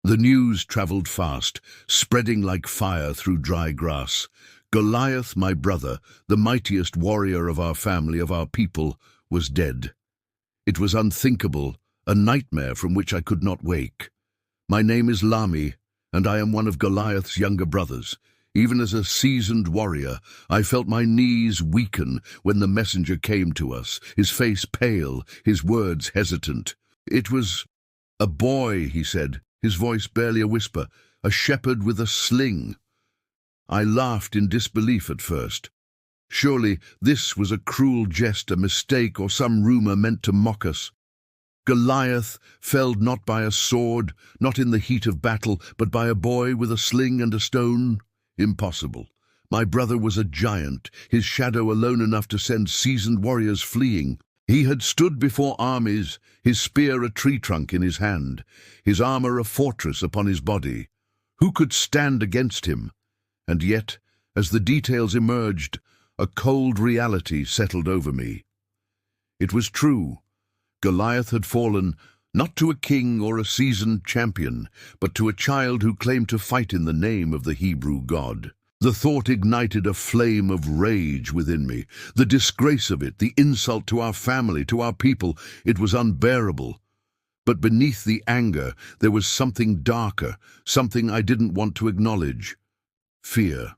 The news traveled fast, spreading like fire through dry grass. Goliath, my brother, the mightiest warrior of our family, of our people, was dead. It was unthinkable, a nightmare from which I could not wake. My name is Lami, and I am one of Goliath's younger brothers. Even as a seasoned warrior, I felt my knees weaken when the messenger came to us, his face pale, his words hesitant. "It was a boy," he said, his voice barely a whisper, "a shepherd with a sling." I laughed in disbelief at first. Surely this was a cruel jest, a mistake, or some rumor meant to mock us. Goliath felled not by a sword, not in the heat of battle, but by a boy with a sling and a stone? Impossible. My brother was a giant, his shadow alone enough to send seasoned warriors fleeing. He had stood before armies, his spear a tree trunk in his hand, his armor a fortress upon his body. Who could stand against him? And yet, as the details emerged, a cold reality settled over me. It was true. Goliath had fallen, not to a king or a seasoned champion, but to a child who claimed to fight in the name of the Hebrew God. The thought ignited a flame of rage within me. The disgrace of it, the insult to our family, to our people, it was unbearable. But beneath the anger, there was something darker, something I didn't want to acknowledge. Fear.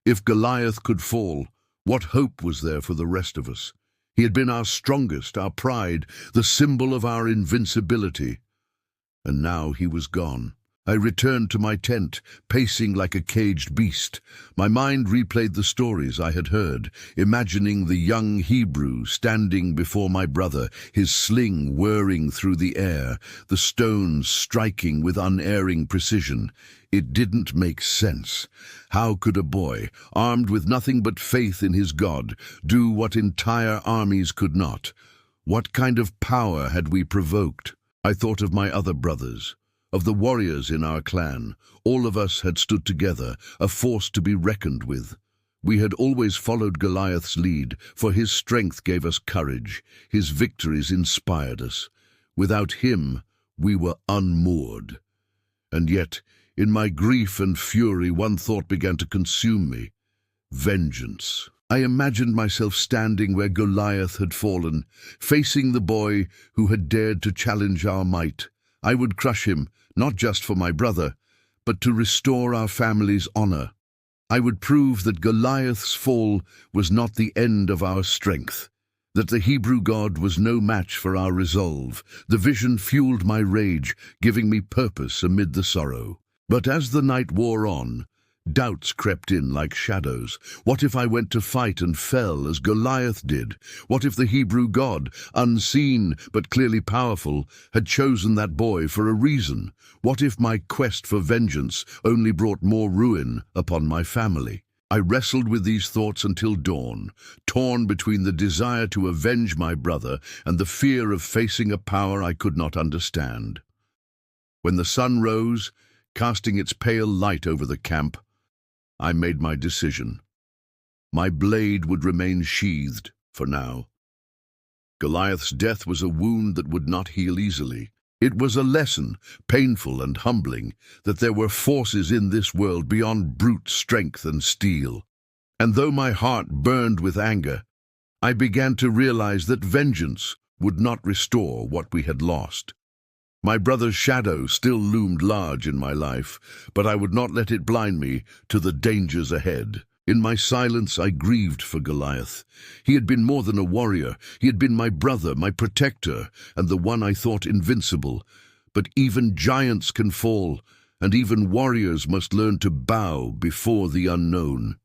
If Goliath could fall, what hope was there for the rest of us? He had been our strongest, our pride, the symbol of our invincibility. And now he was gone. I returned to my tent, pacing like a caged beast. My mind replayed the stories I had heard, imagining the young Hebrew standing before my brother, his sling whirring through the air, the stones striking with unerring precision. It didn't make sense. How could a boy, armed with nothing but faith in his God, do what entire armies could not? What kind of power had we provoked? I thought of my other brothers, of the warriors in our clan. All of us had stood together, a force to be reckoned with. We had always followed Goliath's lead, for his strength gave us courage, his victories inspired us. Without him, we were unmoored. And yet, in my grief and fury, one thought began to consume me: vengeance. I imagined myself standing where Goliath had fallen, facing the boy who had dared to challenge our might. I would crush him, not just for my brother, but to restore our family's honor. I would prove that Goliath's fall was not the end of our strength, that the Hebrew God was no match for our resolve. The vision fueled my rage, giving me purpose amid the sorrow. But as the night wore on, doubts crept in like shadows. What if I went to fight and fell as Goliath did? What if the Hebrew God, unseen but clearly powerful, had chosen that boy for a reason? What if my quest for vengeance only brought more ruin upon my family? I wrestled with these thoughts until dawn, torn between the desire to avenge my brother and the fear of facing a power I could not understand. When the sun rose, casting its pale light over the camp, I made my decision. My blade would remain sheathed for now. Goliath's death was a wound that would not heal easily. It was a lesson, painful and humbling, that there were forces in this world beyond brute strength and steel. And though my heart burned with anger, I began to realize that vengeance would not restore what we had lost. My brother's shadow still loomed large in my life, but I would not let it blind me to the dangers ahead. In my silence, I grieved for Goliath. He had been more than a warrior. He had been my brother, my protector, and the one I thought invincible. But even giants can fall, and even warriors must learn to bow before the unknown.